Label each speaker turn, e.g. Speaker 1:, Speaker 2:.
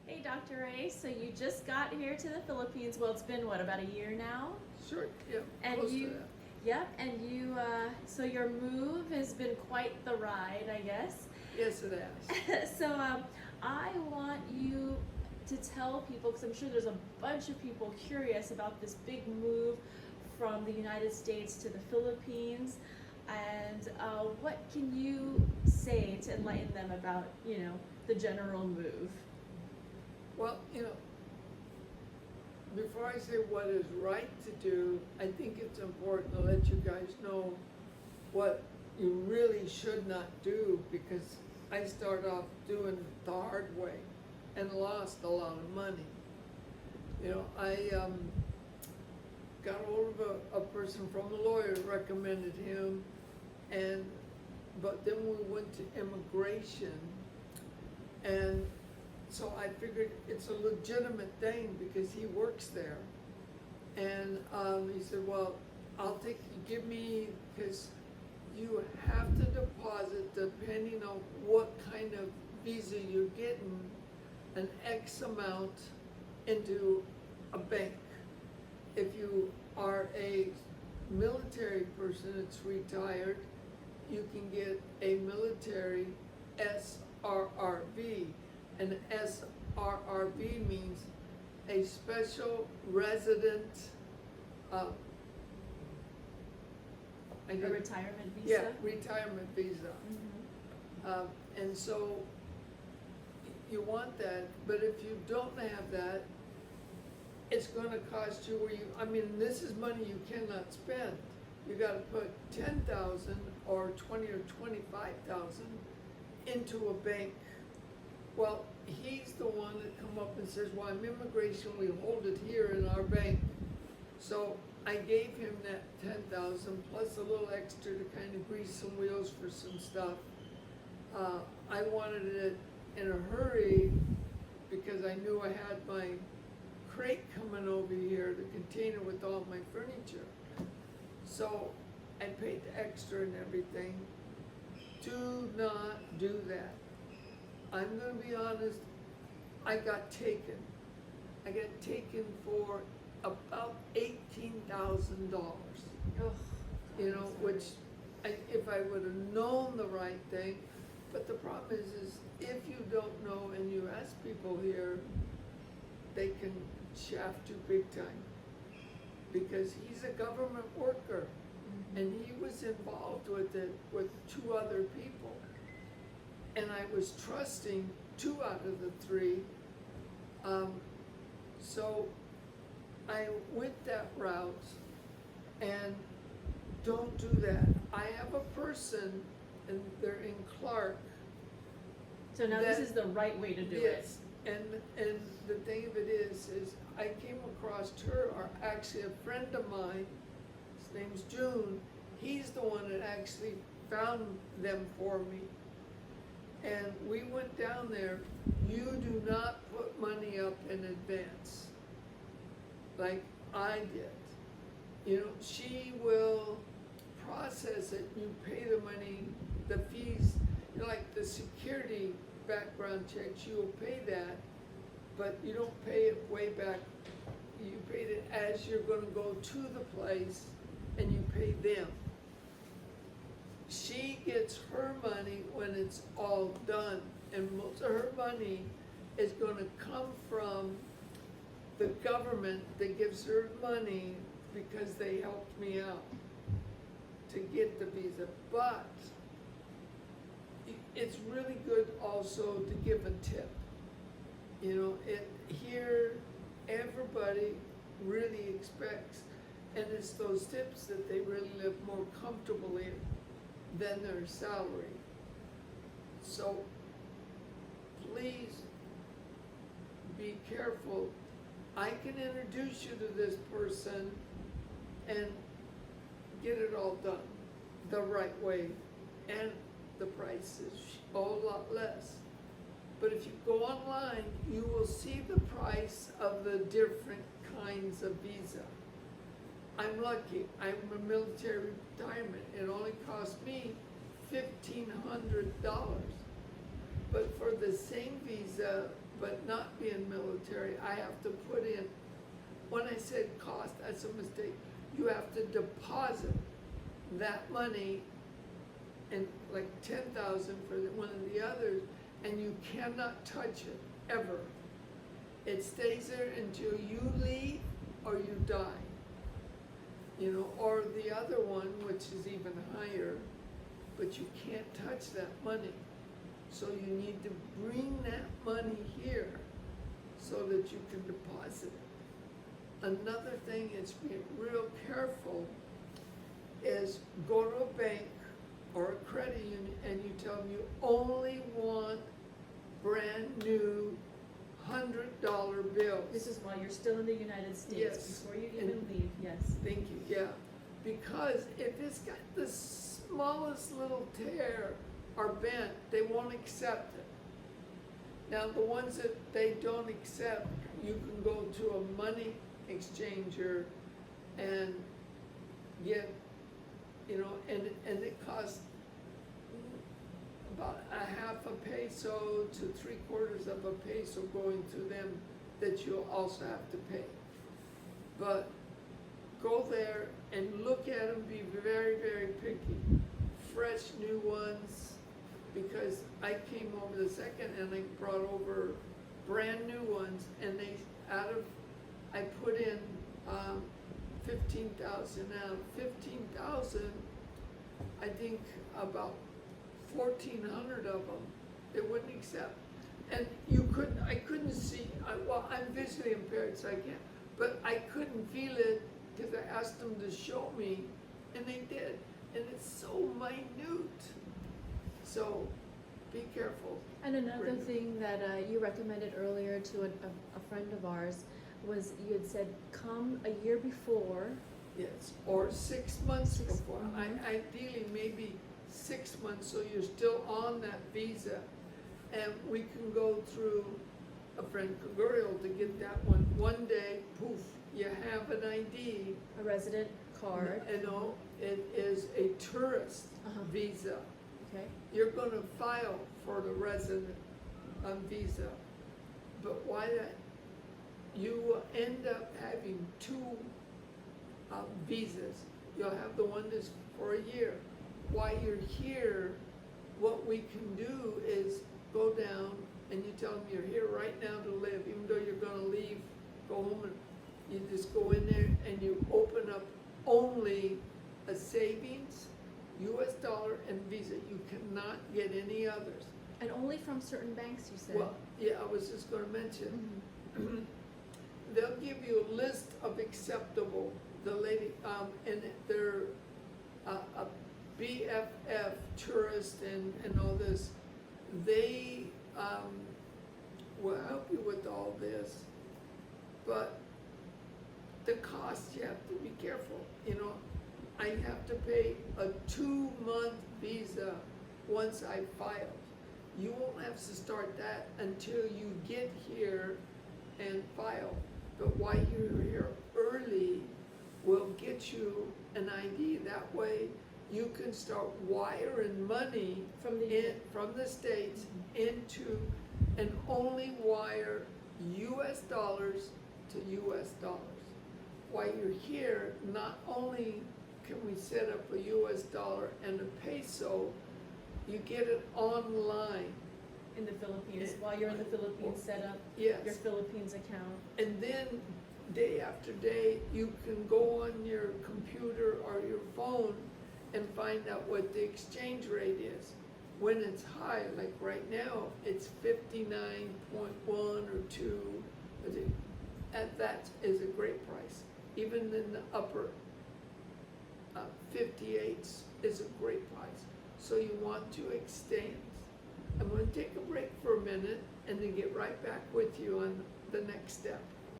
Speaker 1: Hey, Dr. Ray. So you just got here to the Philippines. Well, it's been what, about a year now?
Speaker 2: Sure, yeah,
Speaker 1: And
Speaker 2: close to
Speaker 1: you,
Speaker 2: that.
Speaker 1: yep. And you, so your move has been quite the ride, I guess.
Speaker 2: Yes, it has.
Speaker 1: So I want you to tell people, because I'm sure there's a bunch of people curious about this big move from the United States to the Philippines. And what can you say to enlighten them about, the general move?
Speaker 2: Well, before I say what is right to do, I think it's important to let you guys know what you really should not do, because I started off doing it the hard way and lost a lot of money. I got hold of a person from a lawyer, recommended him, but then we went to immigration, and so I figured it's a legitimate thing because he works there. And he said, well, give me, because you have to deposit, depending on what kind of visa you're getting, an X amount into a bank. If you are a military person that's retired, you can get a military SRRB. And SRRB means a special resident,
Speaker 1: A retirement visa?
Speaker 2: yeah, retirement visa.
Speaker 1: Mhm.
Speaker 2: And so you want that, but if you don't have that, it's gonna cost you this is money you cannot spend. You gotta put 10,000 or 20 or 25,000 into a bank. Well, he's the one that come up and says, well, I'm immigration, we hold it here in our bank. So I gave him that 10,000 plus a little extra to kind of grease some wheels for some stuff. I wanted it in a hurry because I knew I had my crate coming over here, the container with all my furniture. So I paid the extra and everything. Do not do that. I'm gonna be honest, I got taken. I got taken for about $18,000.
Speaker 1: Ugh,
Speaker 2: Which, if I would have known the right thing, but the problem is if you don't know and you ask people here, they can shaft you big time. Because he's a government worker, and he was involved with it with 2 other people. And I was trusting 2 out of the 3. So I went that route, and don't do that. I have a person, and they're in Clark.
Speaker 1: So now this is the right way to do it.
Speaker 2: Yes, and the thing of it is I came across her, or actually a friend of mine, his name's June, he's the one that actually found them for me. And we went down there. You do not put money up in advance like I did. She will process it. You pay the money, the fees, like the security background checks, you will pay that, but you don't pay it way back. You paid it as you're gonna go to the place, and you pay them. She gets her money when it's all done, and most of her money is gonna come from the government that gives her money because they helped me out to get the visa. But it's really good also to give a tip. Here everybody really expects, and it's those tips that they really live more comfortably than their salary. So please be careful. I can introduce you to this person and get it all done the right way, and the price is a whole lot less. But if you go online, you will see the price of the different kinds of visa. I'm lucky. I'm a military retirement. It only cost me $1,500. But for the same visa, but not being military, I have to put in, when I said cost, that's a mistake. You have to deposit that money and like 10,000 for one of the others, and you cannot touch it, ever. It stays there until you leave or you die. You know, or the other one, which is even higher, but you can't touch that money. So you need to bring that money here so that you can deposit it. Another thing is be real careful is go to a bank or a credit union and you tell them you only want brand new $100 bills.
Speaker 1: This is while you're still in the United States,
Speaker 2: Yes.
Speaker 1: before you
Speaker 2: And-
Speaker 1: even leave, yes.
Speaker 2: Thank you, yeah. Because if it's got the smallest little tear or bent, they won't accept it. Now, the ones that they don't accept, you can go to a money exchanger and get, you know, and it costs about a half a peso to 3/4 of a peso going to them that you'll also have to pay. But go there and look at them, be very, very picky. Fresh new ones, because I came over the second and I brought over brand new ones, and they, I put in 15,000 out. 15,000, I think about 1,400 of them, they wouldn't accept. And I couldn't see, well, I'm visually impaired, so I can't, but I couldn't feel it because I asked them to show me, and they did. And it's so minute. So be careful.
Speaker 1: And another
Speaker 2: Brenda.
Speaker 1: thing that you recommended earlier to a friend of ours was you had said, come a year before.
Speaker 2: Yes, or 6 months
Speaker 1: Six-
Speaker 2: before.
Speaker 1: mhm.
Speaker 2: Ideally, maybe 6 months, so you're still on that visa. And we can go through a friend Kaguriel to get that one. One day, poof, you have an ID.
Speaker 1: A resident card.
Speaker 2: And no, it is a tourist
Speaker 1: Uh-huh.
Speaker 2: visa.
Speaker 1: Okay.
Speaker 2: You're gonna file for the resident visa. But why that, you will end up having two visas. You'll have the one that's for a year. While you're here, what we can do is go down and you tell them you're here right now to live, even though you're gonna leave, go home, and you just go in there and you open up only a savings, US dollar and Visa. You cannot get any others.
Speaker 1: And only from certain banks, you said.
Speaker 2: Well, yeah, I was just gonna mention,
Speaker 1: Mhm.
Speaker 2: they'll give you a list of acceptable, the lady, and they're a BFF tourist and all this. They, will help you with all this, but the cost, you have to be careful, you know. I have to pay a 2-month visa once I filed. You won't have to start that until you get here and file. But while you're here early, we'll get you an ID. That way you can start wiring money
Speaker 1: From the
Speaker 2: from the States into, and only wire US dollars to US dollars. While you're here, not only can we set up a US dollar and a peso, you get it online.
Speaker 1: in the Philippines.
Speaker 2: Yeah.
Speaker 1: While you're in the Philippines, set up
Speaker 2: Yes.
Speaker 1: your Philippines account.
Speaker 2: And then day after day, you can go on your computer or your phone and find out what the exchange rate is. When it's high, like right now, it's 59.1 or 2. And that is a great price. Even in the upper 58s is a great price. So you want to extend. I'm going to take a break for a minute and then get right back with you on the next step.